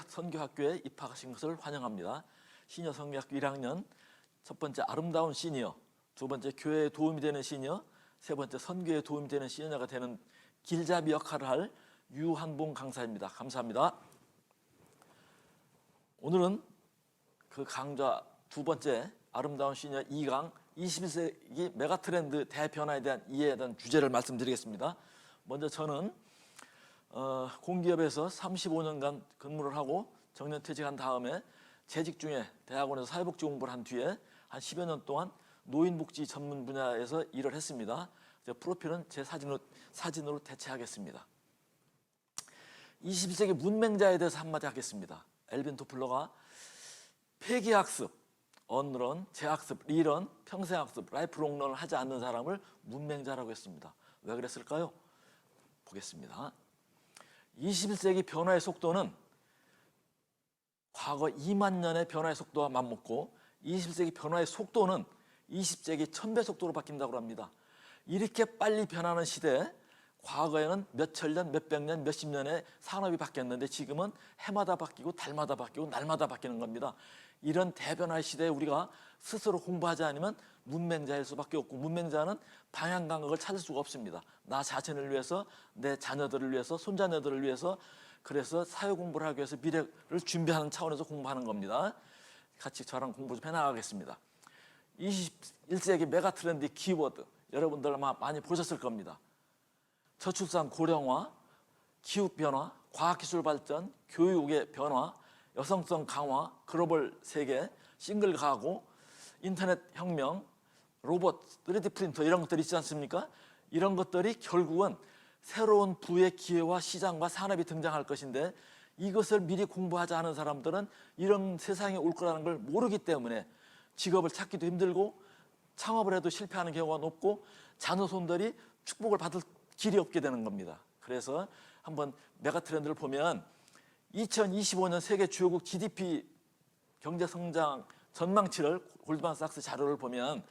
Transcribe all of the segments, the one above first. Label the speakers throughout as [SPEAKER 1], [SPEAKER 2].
[SPEAKER 1] 선교학교에 입학하신 것을 환영합니다. 시니어 선교학교 1학년, 첫 번째 아름다운 시니어, 두 번째 교회에 도움이 되는 시니어, 세 번째 선교에 도움이 되는 시니어가 되는 길잡이 역할을 할 유한봉 강사입니다. 감사합니다. 오늘은 그 강좌 두 번째 아름다운 시니어 2강 21세기 메가트렌드 대변화에 대한 이해에 대한 주제를 말씀드리겠습니다. 먼저 저는 공기업에서 35년간 근무를 하고 정년퇴직한 다음에 재직 중에 대학원에서 사회복지 공부를 한 뒤에 한 10여 년 동안 노인복지 전문 분야에서 일을 했습니다. 프로필은 제 사진으로 대체하겠습니다. 21세기 문맹자에 대해서 한마디 하겠습니다. 엘빈 토플러가 폐기학습, 언런, 재학습, 리런, 평생학습, 라이프롱런을 하지 않는 사람을 문맹자라고 했습니다. 왜 그랬을까요? 보겠습니다. 21세기 변화의 속도는 과거 2만 년의 변화의 속도와 맞먹고 21세기 변화의 속도는 20세기 1000배 속도로 바뀐다고 합니다. 이렇게 빨리 변하는 시대에 과거에는 몇천 년, 몇백 년, 몇십 년의 산업이 바뀌었는데 지금은 해마다 바뀌고 달마다 바뀌고 날마다 바뀌는 겁니다. 이런 대변화의 시대에 우리가 스스로 공부하지 않으면 문맹자일 수밖에 없고, 문맹자는 방향 감각을 찾을 수가 없습니다. 나 자신을 위해서, 내 자녀들을 위해서, 손자녀들을 위해서, 그래서 사회 공부를 하기 위해서 미래를 준비하는 차원에서 공부하는 겁니다. 같이 저랑 공부 좀 해나가겠습니다. 21세기 메가트렌드 키워드 여러분들 아마 많이 보셨을 겁니다. 저출산 고령화, 기후변화, 과학기술 발전, 교육의 변화, 여성성 강화, 글로벌 세계, 싱글 가구, 인터넷 혁명, 로봇, 3D 프린터 이런 것들이 있지 않습니까? 이런 것들이 결국은 새로운 부의 기회와 시장과 산업이 등장할 것인데, 이것을 미리 공부하지 않은 사람들은 이런 세상이 올 거라는 걸 모르기 때문에 직업을 찾기도 힘들고 창업을 해도 실패하는 경우가 높고 자녀손들이 축복을 받을 길이 없게 되는 겁니다. 그래서 한번 메가트렌드를 보면 2025년 세계 주요국 GDP 경제성장 전망치를 골드만삭스 자료를 보면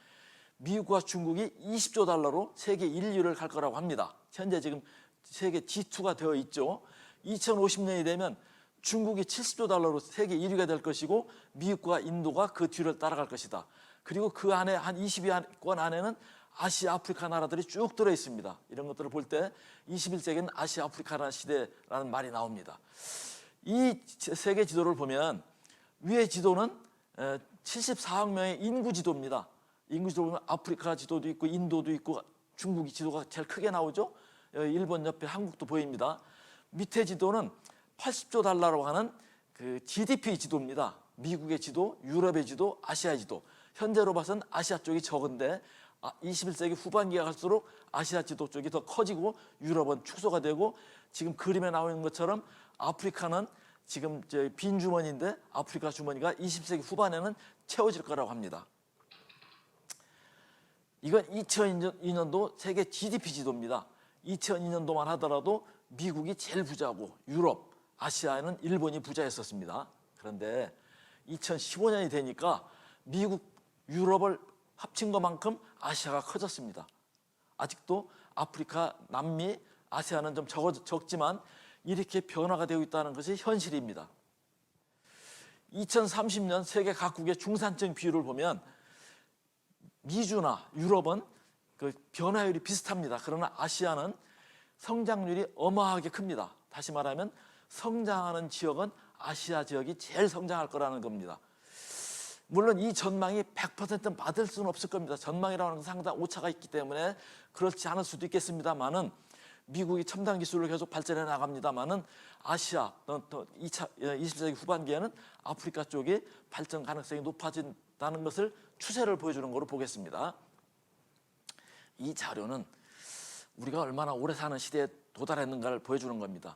[SPEAKER 1] 미국과 중국이 20조 달러로 세계 1위를 갈 거라고 합니다. 현재 지금 세계 G2가 되어 있죠. 2050년이 되면 중국이 70조 달러로 세계 1위가 될 것이고 미국과 인도가 그 뒤를 따라갈 것이다. 그리고 그 안에 한 20위권 안에는 아시아, 아프리카 나라들이 쭉 들어 있습니다. 이런 것들을 볼 때 21세기는 아시아, 아프리카라는 시대라는 말이 나옵니다. 이 세계 지도를 보면 위의 지도는 74억 명의 인구 지도입니다. 인구 지도 보면 아프리카 지도도 있고 인도도 있고 중국이 지도가 제일 크게 나오죠. 일본 옆에 한국도 보입니다. 밑에 지도는 80조 달러라고 하는 그 GDP 지도입니다. 미국의 지도, 유럽의 지도, 아시아의 지도. 현재로 봐서는 아시아 쪽이 적은데 21세기 후반기가 갈수록 아시아 지도 쪽이 더 커지고 유럽은 축소가 되고, 지금 그림에 나와 있는 것처럼 아프리카는 지금 빈 주머니인데 아프리카 주머니가 20세기 후반에는 채워질 거라고 합니다. 이건 2002년도 세계 GDP 지도입니다. 2002년도만 하더라도 미국이 제일 부자고 유럽, 아시아에는 일본이 부자였었습니다. 그런데 2015년이 되니까 미국, 유럽을 합친 것만큼 아시아가 커졌습니다. 아직도 아프리카, 남미, 아시아는 좀 적지만 이렇게 변화가 되고 있다는 것이 현실입니다. 2030년 세계 각국의 중산층 비율을 보면 미주나 유럽은 그 변화율이 비슷합니다. 그러나 아시아는 성장률이 어마하게 큽니다. 다시 말하면 성장하는 지역은 아시아 지역이 제일 성장할 거라는 겁니다. 물론 이 전망이 100% 맞을 수는 없을 겁니다. 전망이라는 건 상당 오차가 있기 때문에 그렇지 않을 수도 있겠습니다만은, 미국이 첨단 기술을 계속 발전해 나갑니다만은 아시아, 또 20세기 후반기에는 아프리카 쪽이 발전 가능성이 높아진다는 것을 추세를 보여주는 것으로 보겠습니다. 이 자료는 우리가 얼마나 오래 사는 시대에 도달했는가를 보여주는 겁니다.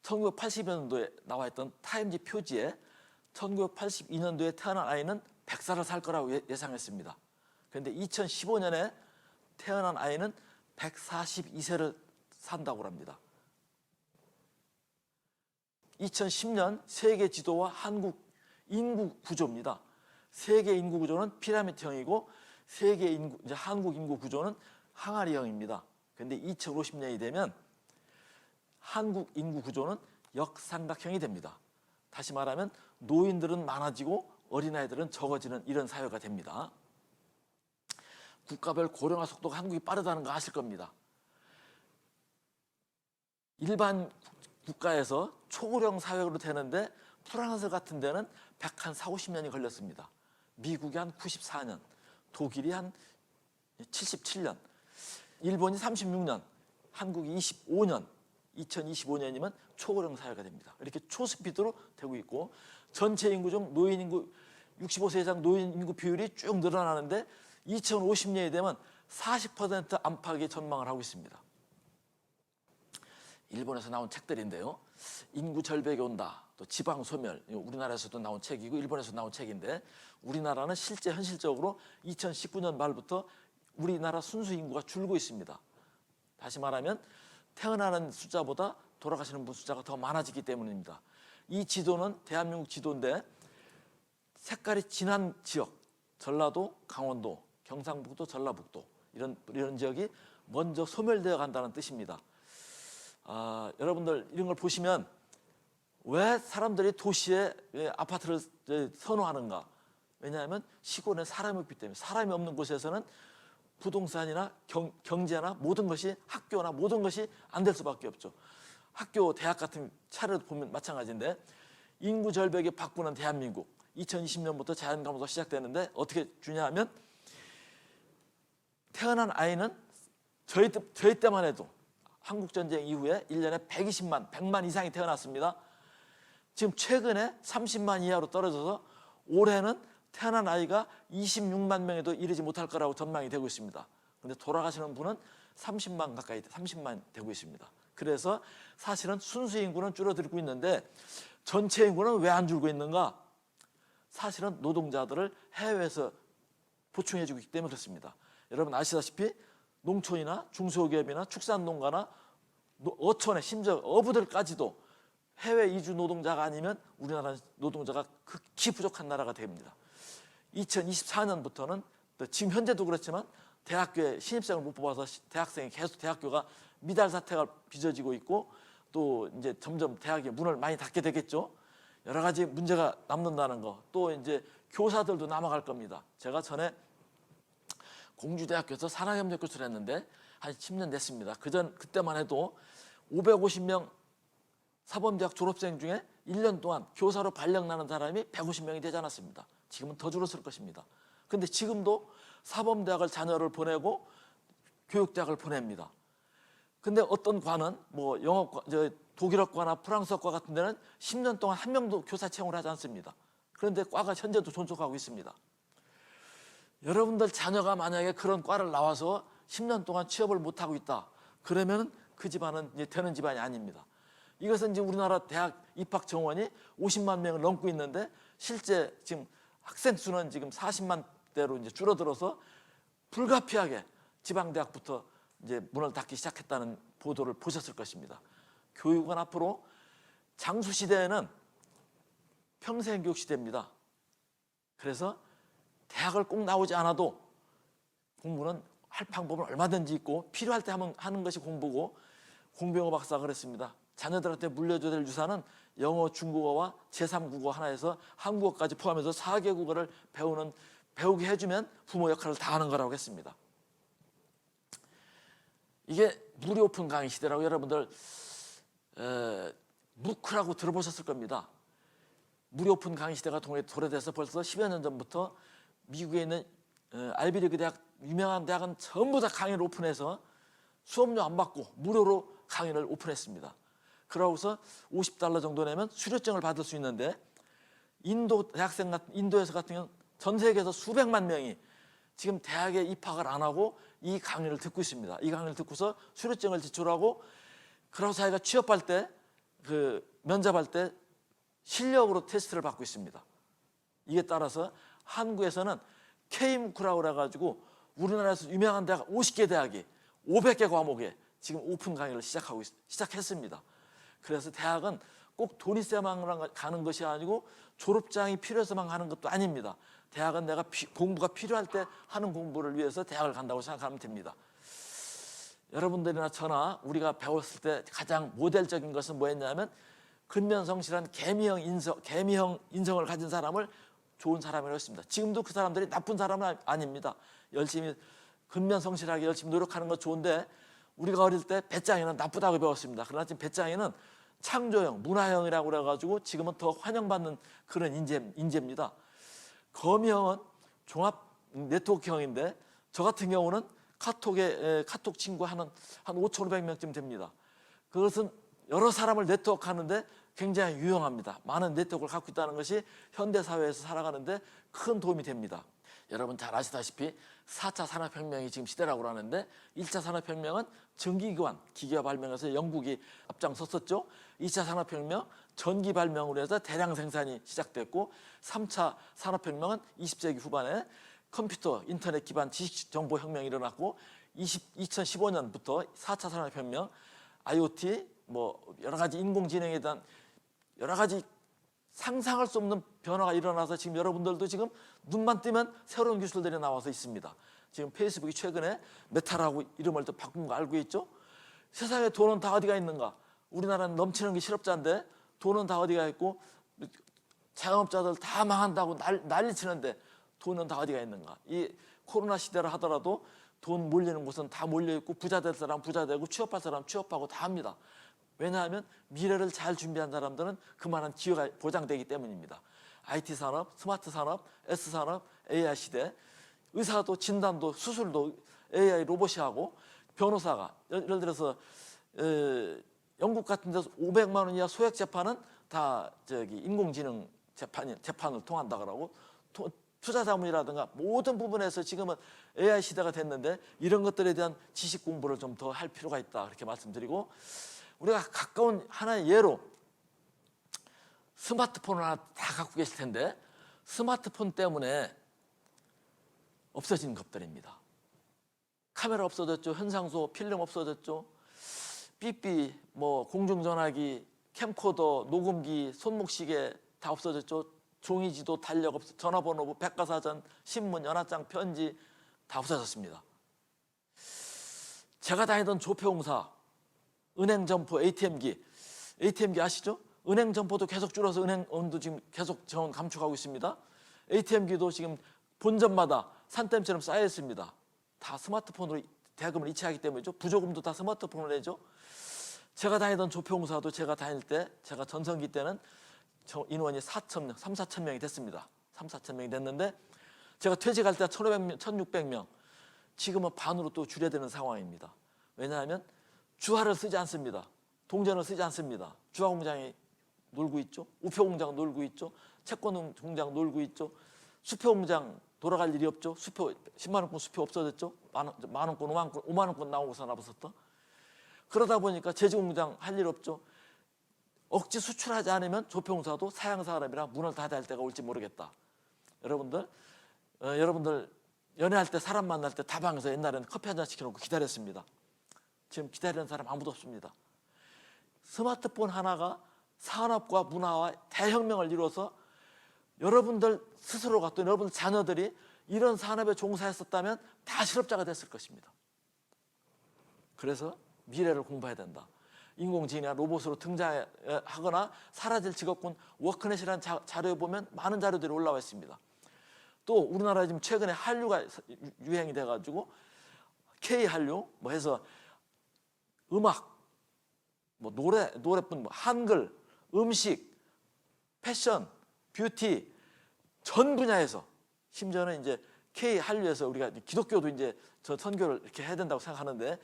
[SPEAKER 1] 1980년도에 나와 있던 타임지 표지에 1982년도에 태어난 아이는 100살을 살 거라고 예상했습니다. 그런데 2015년에 태어난 아이는 142세를 산다고 합니다. 2010년 세계 지도와 한국 인구 구조입니다. 세계 인구 구조는 피라미드형이고 세계 인구, 이제 한국 인구 구조는 항아리형입니다. 그런데 2050년이 되면 한국 인구 구조는 역삼각형이 됩니다. 다시 말하면 노인들은 많아지고 어린아이들은 적어지는 이런 사회가 됩니다. 국가별 고령화 속도가 한국이 빠르다는 거 아실 겁니다. 일반 국가에서 초고령 사회로 되는데 프랑스 같은 데는 140-150년이 걸렸습니다. 미국이 한 94년, 독일이 한 77년, 일본이 36년, 한국이 25년, 2025년이면 초고령 사회가 됩니다. 이렇게 초스피드로 되고 있고 전체 인구 중 노인 인구 65세 이상 노인 인구 비율이 쭉 늘어나는데 2050년이 되면 40% 안팎의 전망을 하고 있습니다. 일본에서 나온 책들인데요. 인구 절벽이 온다. 또 지방 소멸. 우리나라에서도 나온 책이고 일본에서 나온 책인데 우리나라는 실제 현실적으로 2019년 말부터 우리나라 순수 인구가 줄고 있습니다. 다시 말하면 태어나는 숫자보다 돌아가시는 분 숫자가 더 많아지기 때문입니다. 이 지도는 대한민국 지도인데 색깔이 진한 지역, 전라도, 강원도, 경상북도, 전라북도 이런 지역이 먼저 소멸되어 간다는 뜻입니다. 여러분들 이런 걸 보시면 왜 사람들이 도시에 아파트를 선호하는가? 왜냐하면 시골에 사람이 없기 때문에 사람이 없는 곳에서는 부동산이나 경제나 모든 것이 학교나 모든 것이 안 될 수밖에 없죠. 학교, 대학 같은 차를 보면 마찬가지인데 인구 절벽이 바꾸는 대한민국 2020년부터 자연감소가 시작되는데 어떻게 주냐 하면 태어난 아이는 저희 때만 해도 한국전쟁 이후에 1년에 100만 이상이 태어났습니다. 지금 최근에 30만 이하로 떨어져서 올해는 태어난 아이가 26만 명에도 이르지 못할 거라고 전망이 되고 있습니다. 그런데 돌아가시는 분은 30만 가까이 30만 되고 있습니다. 그래서 사실은 순수 인구는 줄어들고 있는데 전체 인구는 왜 안 줄고 있는가? 사실은 노동자들을 해외에서 보충해 주기 때문에 그렇습니다. 여러분 아시다시피 농촌이나 중소기업이나 축산농가나 어촌에 심지어 어부들까지도 해외 이주 노동자가 아니면 우리나라 노동자가 극히 부족한 나라가 됩니다. 2024년부터는 지금 현재도 그렇지만 대학교에 신입생을 못 뽑아서 대학생이 계속 대학교가 미달 사태가 빚어지고 있고 또 이제 점점 대학의 문을 많이 닫게 되겠죠. 여러 가지 문제가 남는다는 거. 또 이제 교사들도 남아갈 겁니다. 제가 전에 공주대학교에서 산학협력 교수를 했는데 한 10년 됐습니다. 그때만 해도 550명 사범대학 졸업생 중에 1년 동안 교사로 발령나는 사람이 150명이 되지 않았습니다. 지금은 더 줄었을 것입니다. 그런데 지금도 사범대학을 자녀를 보내고 교육대학을 보냅니다. 근데 어떤 과는 뭐 영어과, 독일어과나 프랑스어과 같은 데는 10년 동안 한 명도 교사 채용을 하지 않습니다. 그런데 과가 현재도 존속하고 있습니다. 여러분들 자녀가 만약에 그런 과를 나와서 10년 동안 취업을 못하고 있다. 그러면 그 집안은 이제 되는 집안이 아닙니다. 이것은 이제 우리나라 대학 입학 정원이 50만 명을 넘고 있는데 실제 지금 학생 수는 지금 40만 대로 이제 줄어들어서 불가피하게 지방대학부터 이제 문을 닫기 시작했다는 보도를 보셨을 것입니다. 교육은 앞으로 장수 시대에는 평생 교육 시대입니다. 그래서 대학을 꼭 나오지 않아도 공부는 할 방법은 얼마든지 있고 필요할 때 하는 것이 공부고 공병호 박사가 그랬습니다. 자녀들한테 물려줘야 될 유산은 영어, 중국어와 제3국어 하나에서 한국어까지 포함해서 4개 국어를 배우게 해주면 부모 역할을 다 하는 거라고 했습니다. 이게 무료 오픈 강의 시대라고 여러분들 무크라고 들어보셨을 겁니다. 무료 오픈 강의 시대가 도래돼서 벌써 10여 년 전부터 미국에 있는 알비리그 대학 유명한 대학은 전부 다 강의를 오픈해서 수업료 안 받고 무료로 강의를 오픈했습니다. 그러고서 $50 정도 내면 수료증을 받을 수 있는데 인도에서 같은 경우는 전 세계에서 수백만 명이 지금 대학에 입학을 안 하고 이 강의를 듣고 있습니다. 이 강의를 듣고서 수료증을 지출하고 그러고 자기가 취업할 때 면접할 때 실력으로 테스트를 받고 있습니다. 이에 따라서 한국에서는 K무크라고 해가지고 우리나라에서 유명한 대학 50개 대학이 500개 과목에 지금 오픈 강의를 시작했습니다. 그래서 대학은 꼭 돈 있어야만 가는 것이 아니고 졸업장이 필요해서만 가는 것도 아닙니다. 대학은 내가 공부가 필요할 때 하는 공부를 위해서 대학을 간다고 생각하면 됩니다. 여러분들이나 저나 우리가 배웠을 때 가장 모델적인 것은 뭐였냐면 근면성실한 개미형 인성을 가진 사람을 좋은 사람이라고 했습니다. 지금도 그 사람들이 나쁜 사람은 아닙니다. 열심히 근면성실하게 열심히 노력하는 건 좋은데 우리가 어릴 때 배짱이는 나쁘다고 배웠습니다. 그러나 지금 배짱이는 창조형, 문화형이라고 그래가지고 지금은 더 환영받는 그런 인재입니다. 거미형은 종합 네트워크형인데 저 같은 경우는 카톡 친구 한 5,500명쯤 됩니다. 그것은 여러 사람을 네트워크하는데 굉장히 유용합니다. 많은 네트워크를 갖고 있다는 것이 현대사회에서 살아가는데 큰 도움이 됩니다. 여러분 잘 아시다시피 4차 산업혁명이 지금 시대라고 하는데 1차 산업혁명은 전기기관, 기계화 발명에서 영국이 앞장섰었죠. 2차 산업혁명, 전기 발명으로 해서 대량 생산이 시작됐고 3차 산업혁명은 20세기 후반에 컴퓨터, 인터넷 기반 지식정보혁명이 일어났고 2015년부터 4차 산업혁명, IoT, 여러 가지 인공지능에 대한 여러 가지 상상할 수 없는 변화가 일어나서 지금 여러분들도 지금 눈만 뜨면 새로운 기술들이 나와서 있습니다. 지금 페이스북이 최근에 메타라고 이름을 또 바꾼 거 알고 있죠? 세상에 돈은 다 어디가 있는가? 우리나라는 넘치는 게 실업자인데 돈은 다 어디가 있고 자영업자들 다 망한다고 난리치는데 돈은 다 어디가 있는가? 이 코로나 시대를 하더라도 돈 몰리는 곳은 다 몰려있고 부자 될 사람 부자 되고 취업할 사람 취업하고 다 합니다. 왜냐하면 미래를 잘 준비한 사람들은 그만한 기회가 보장되기 때문입니다. IT 산업, 스마트 산업, S 산업, AI 시대, 의사도 진단도 수술도 AI 로봇이 하고 변호사가 예를 들어서 영국 같은 데서 500만 원 이하 소액 재판은 다 인공지능 재판을 통한다 그러고 투자 자문이라든가 모든 부분에서 지금은 AI 시대가 됐는데 이런 것들에 대한 지식 공부를 좀 더 할 필요가 있다 그렇게 말씀드리고 우리가 가까운 하나의 예로 스마트폰을 하나 다 갖고 계실 텐데 스마트폰 때문에 없어진 것들입니다. 카메라 없어졌죠. 현상소, 필름 없어졌죠. 삐삐, 공중전화기, 캠코더, 녹음기, 손목시계 다 없어졌죠. 종이지도, 달력 없어, 전화번호, 백과사전, 신문, 연합장, 편지 다 없어졌습니다. 제가 다니던 조폐공사 은행점포 ATM기 아시죠? 은행점포도 계속 줄어서 은행원도 지금 계속 자원 감축하고 있습니다. ATM기도 지금 본점마다 산더미처럼 쌓여 있습니다. 다 스마트폰으로 대금을 이체하기 때문이죠. 부조금도 다 스마트폰으로 내죠. 제가 다니던 조폐공사도 제가 다닐 때 제가 전성기 때는 인원이 3,4천 명이 됐습니다. 3,4천 명이 됐는데 제가 퇴직할 때 1,500명, 1,600명 지금은 반으로 또 줄여드는 상황입니다. 왜냐하면 주화를 쓰지 않습니다. 동전을 쓰지 않습니다. 주화공장이 놀고 있죠. 우표공장 놀고 있죠. 채권공장 놀고 있죠. 수표공장 돌아갈 일이 없죠. 수표 10만 원권 수표 없어졌죠. 만 원권, 5만 원권 나오고서 나버섰다. 그러다 보니까 제주공장 할 일 없죠. 억지 수출하지 않으면 조폐공사도 사양사람이라 문을 닫아야 할 때가 올지 모르겠다. 여러분들 연애할 때 사람 만날 때 다방에서 옛날에는 커피 한 잔 시켜놓고 기다렸습니다. 지금 기다리는 사람 아무도 없습니다. 스마트폰 하나가 산업과 문화와 대혁명을 이루어서 여러분들 스스로가 또 여러분들 자녀들이 이런 산업에 종사했었다면 다 실업자가 됐을 것입니다. 그래서 미래를 공부해야 된다. 인공지능이나 로봇으로 등장하거나 사라질 직업군 워크넷이라는 자료에 보면 많은 자료들이 올라와 있습니다. 또 우리나라에 지금 최근에 한류가 유행이 돼가지고 K-한류 해서 음악, 노래뿐 한글, 음식, 패션, 뷰티 전 분야에서 심지어는 이제 K-한류에서 우리가 기독교도 이제 저 선교를 이렇게 해야 된다고 생각하는데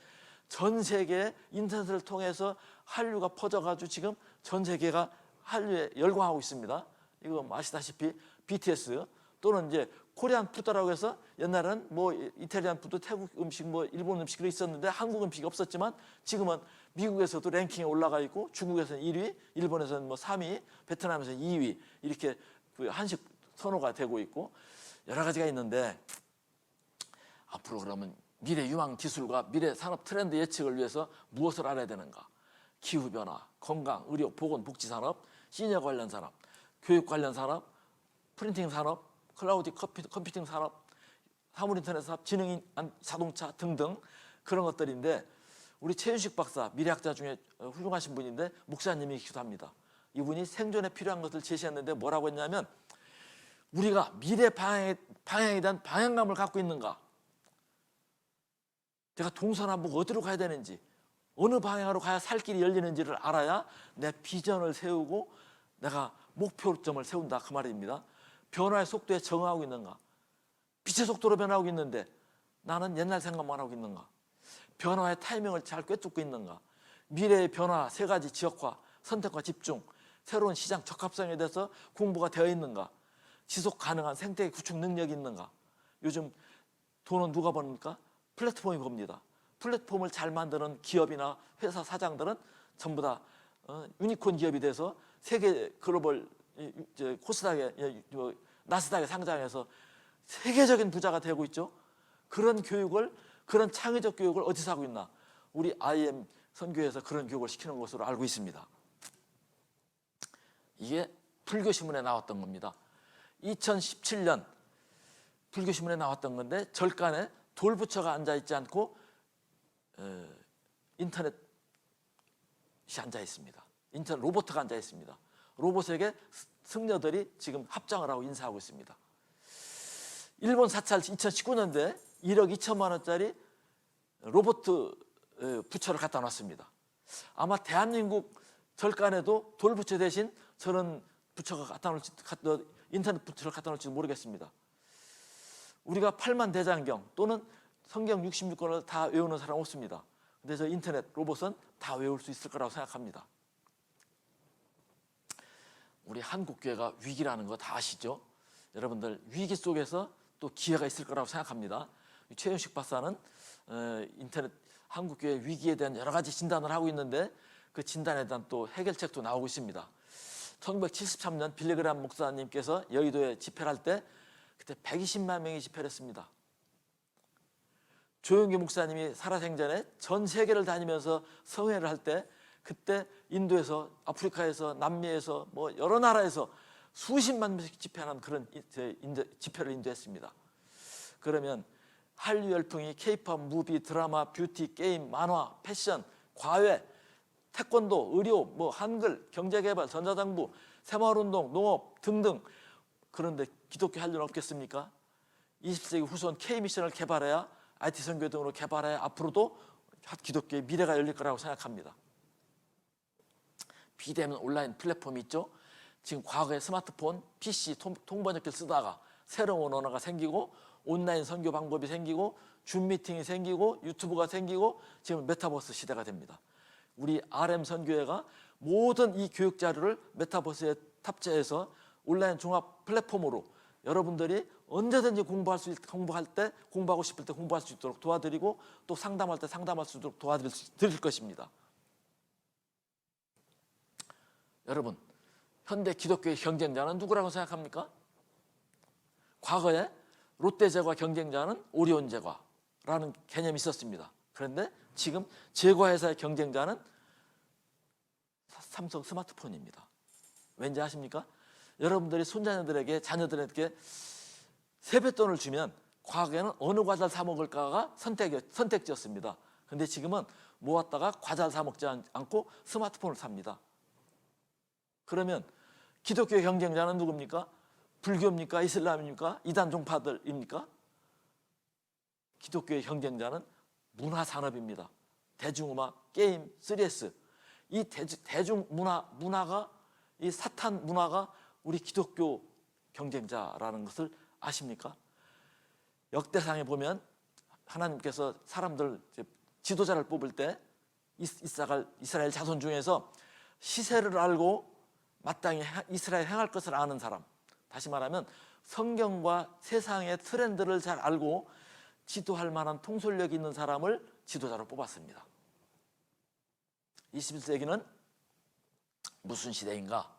[SPEAKER 1] 전 세계 인터넷을 통해서 한류가 퍼져가지고 지금 전 세계가 한류에 열광하고 있습니다. 이거 아시다시피 BTS 또는 이제 코리안 푸드라고 해서 옛날에는 이탈리안 푸드, 태국 음식, 일본 음식이 있었는데 한국 음식이 없었지만 지금은 미국에서도 랭킹에 올라가 있고 중국에서는 1위, 일본에서는 3위, 베트남에서는 2위 이렇게 그 한식 선호가 되고 있고 여러 가지가 있는데 앞으로 그러면 미래 유망 기술과 미래 산업 트렌드 예측을 위해서 무엇을 알아야 되는가? 기후변화, 건강, 의료, 보건, 복지산업, 시니어 관련 산업, 교육 관련 산업, 프린팅 산업, 클라우드 컴퓨팅 산업, 사물인터넷 산업, 지능 자동차 등등 그런 것들인데 우리 최윤식 박사 미래학자 중에 훌륭하신 분인데 목사님이기도 합니다. 이분이 생존에 필요한 것을 제시했는데 뭐라고 했냐면 우리가 미래 방향에 대한 방향감을 갖고 있는가, 내가 동서남북 어디로 가야 되는지, 어느 방향으로 가야 살 길이 열리는지를 알아야 내 비전을 세우고 내가 목표점을 세운다, 그 말입니다. 변화의 속도에 적응하고 있는가, 빛의 속도로 변하고 있는데 나는 옛날 생각만 하고 있는가, 변화의 타이밍을 잘 꿰뚫고 있는가, 미래의 변화, 세 가지 지역화, 선택과 집중, 새로운 시장 적합성에 대해서 공부가 되어 있는가, 지속 가능한 생태계 구축 능력이 있는가. 요즘 돈은 누가 버니까? 플랫폼이 법니다. 플랫폼을 잘 만드는 기업이나 회사 사장들은 전부 다 유니콘 기업이 돼서 세계 글로벌 코스닥에, 나스닥에 상장해서 세계적인 부자가 되고 있죠. 그런 교육을, 그런 창의적 교육을 어디서 하고 있나? 우리 IM 선교에서 그런 교육을 시키는 것으로 알고 있습니다. 이게 불교신문에 나왔던 겁니다. 2017년 불교신문에 나왔던 건데 절간에 돌부처가 앉아있지 않고 인터넷이 앉아있습니다. 인터넷 로봇가 앉아있습니다. 로봇에게 승려들이 지금 합장을 하고 인사하고 있습니다. 일본 사찰 2019년도에 1억 2천만 원짜리 로봇 부처를 갖다 놨습니다. 아마 대한민국 절간에도 돌부처 대신 저런 부처가 갖다 놓을지, 인터넷 부처를 갖다 놓을지 모르겠습니다. 우리가 8만 대장경 또는 성경 66권을 다 외우는 사람 없습니다. 근데 저 인터넷 로봇은 다 외울 수 있을 거라고 생각합니다. 우리 한국교회가 위기라는 거 다 아시죠? 여러분들 위기 속에서 또 기회가 있을 거라고 생각합니다. 최윤식 박사는 인터넷 한국교회 위기에 대한 여러 가지 진단을 하고 있는데 그 진단에 대한 또 해결책도 나오고 있습니다. 1973년 빌리그람 목사님께서 여의도에 집회를 할 때 그때 120만 명이 집회를 했습니다. 조용기 목사님이 살아생전에 전 세계를 다니면서 성회를 할 때 그때 인도에서, 아프리카에서, 남미에서 뭐 여러 나라에서 수십만 명씩 집회하는 그런 집회를 인도했습니다. 그러면 한류 열풍이 케이팝, 무비, 드라마, 뷰티, 게임, 만화, 패션, 과외, 태권도, 의료, 뭐 한글, 경제개발, 전자정부, 새마을운동, 농업 등등. 그런데 기독교 할 일 없겠습니까? 20세기 후손 K미션을 개발해야, IT 선교 등으로 개발해야 앞으로도 기독교의 미래가 열릴 거라고 생각합니다. 비대면 온라인 플랫폼이 있죠. 지금 과거에 스마트폰, PC, 통번역기를 쓰다가 새로운 언어가 생기고 온라인 선교 방법이 생기고 줌 미팅이 생기고 유튜브가 생기고 지금 메타버스 시대가 됩니다. 우리 RM 선교회가 모든 이 교육 자료를 메타버스에 탑재해서 온라인 종합 플랫폼으로 여러분들이 언제든지 공부할 때, 공부하고 싶을 때 공부할 수 있도록 도와드리고 또 상담할 때 상담할 수 있도록 도와드릴 것입니다. 여러분, 현대 기독교의 경쟁자는 누구라고 생각합니까? 과거에 롯데제과 경쟁자는 오리온제과라는 개념이 있었습니다. 그런데 지금 제과회사의 경쟁자는 삼성 스마트폰입니다. 왠지 아십니까? 여러분들이 손자녀들에게, 자녀들에게 세뱃돈을 주면 과거에는 어느 과자를 사 먹을까가 선택지였습니다. 그런데 지금은 모았다가 과자를 사 먹지 않고 스마트폰을 삽니다. 그러면 기독교의 경쟁자는 누굽니까? 불교입니까? 이슬람입니까? 이단 종파들입니까? 기독교의 경쟁자는 문화산업입니다. 대중음악, 게임, 3S. 이 대중문화가, 이 사탄 문화가 우리 기독교 경쟁자라는 것을 아십니까? 역대상에 보면 하나님께서 사람들, 지도자를 뽑을 때 이스라엘 자손 중에서 시세를 알고 마땅히 이스라엘 행할 것을 아는 사람, 다시 말하면 성경과 세상의 트렌드를 잘 알고 지도할 만한 통솔력이 있는 사람을 지도자로 뽑았습니다. 21세기는 무슨 시대인가?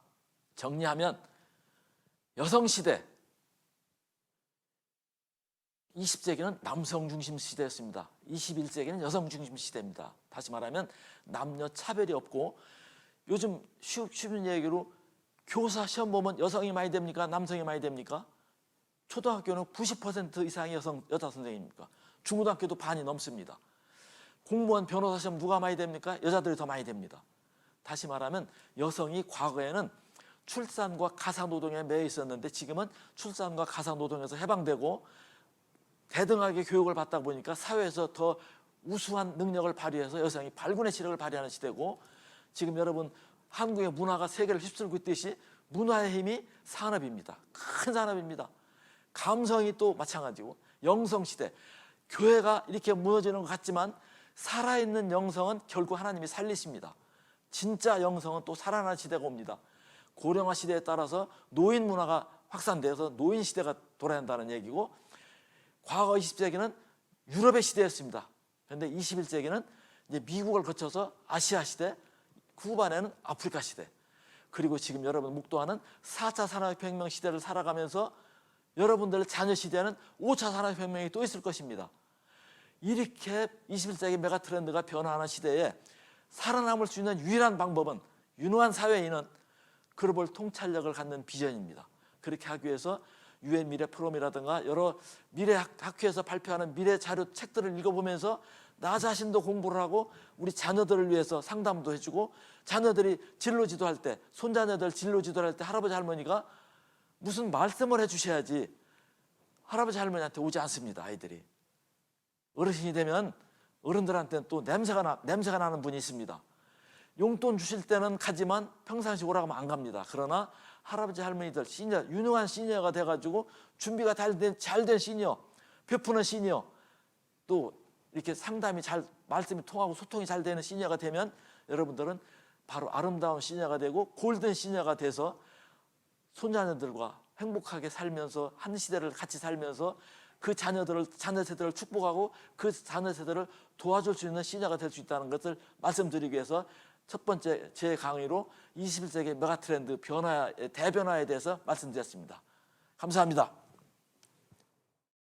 [SPEAKER 1] 정리하면 여성시대, 20세기는 남성 중심 시대였습니다. 21세기는 여성 중심 시대입니다. 다시 말하면 남녀 차별이 없고, 요즘 쉬운 얘기로 교사 시험 보면 여성이 많이 됩니까? 남성이 많이 됩니까? 초등학교는 90% 이상이 여자 선생님입니까? 중고등학교도 반이 넘습니다. 공무원, 변호사 시험 누가 많이 됩니까? 여자들이 더 많이 됩니다. 다시 말하면 여성이 과거에는 출산과 가사노동에 매여 있었는데 지금은 출산과 가사노동에서 해방되고 대등하게 교육을 받다 보니까 사회에서 더 우수한 능력을 발휘해서 여성이 발군의 시력을 발휘하는 시대고, 지금 여러분 한국의 문화가 세계를 휩쓸고 있듯이 문화의 힘이 산업입니다. 큰 산업입니다. 감성이 또 마찬가지고 영성시대, 교회가 이렇게 무너지는 것 같지만 살아있는 영성은 결국 하나님이 살리십니다. 진짜 영성은 또 살아나는 시대가 옵니다. 고령화 시대에 따라서 노인 문화가 확산돼서 노인 시대가 돌아야 한다는 얘기고, 과거 20세기는 유럽의 시대였습니다. 그런데 21세기는 이제 미국을 거쳐서 아시아 시대, 그 후반에는 아프리카 시대, 그리고 지금 여러분 묵도하는 4차 산업혁명 시대를 살아가면서 여러분들 자녀 시대에는 5차 산업혁명이 또 있을 것입니다. 이렇게 21세기 메가트렌드가 변화하는 시대에 살아남을 수 있는 유일한 방법은 유능한 사회인은 글로벌 통찰력을 갖는 비전입니다. 그렇게 하기 위해서 UN 미래 프로그램이라든가 여러 미래 학회에서 발표하는 미래 자료 책들을 읽어보면서 나 자신도 공부를 하고 우리 자녀들을 위해서 상담도 해주고, 자녀들이 진로 지도할 때, 손자녀들 진로 지도를 할 때 할아버지 할머니가 무슨 말씀을 해주셔야지 할아버지 할머니한테 오지 않습니다. 아이들이 어르신이 되면 어른들한테는 또 냄새가 나는 분이 있습니다. 용돈 주실 때는 가지만 평상시 오라고 하면 안 갑니다. 그러나 할아버지 할머니들 시니어, 유능한 시니어가 돼가지고 준비가 잘 된 시니어, 베푸는 시니어, 또 이렇게 상담이 잘, 말씀이 통하고 소통이 잘 되는 시니어가 되면 여러분들은 바로 아름다운 시니어가 되고 골든 시니어가 돼서 손자녀들과 행복하게 살면서 한 시대를 같이 살면서 그 자녀 세대를 축복하고 그 자녀 세대를 도와줄 수 있는 시니어가 될 수 있다는 것을 말씀드리기 위해서 첫 번째 제 강의로 21세기 메가트렌드 대변화에 대해서 말씀드렸습니다. 감사합니다.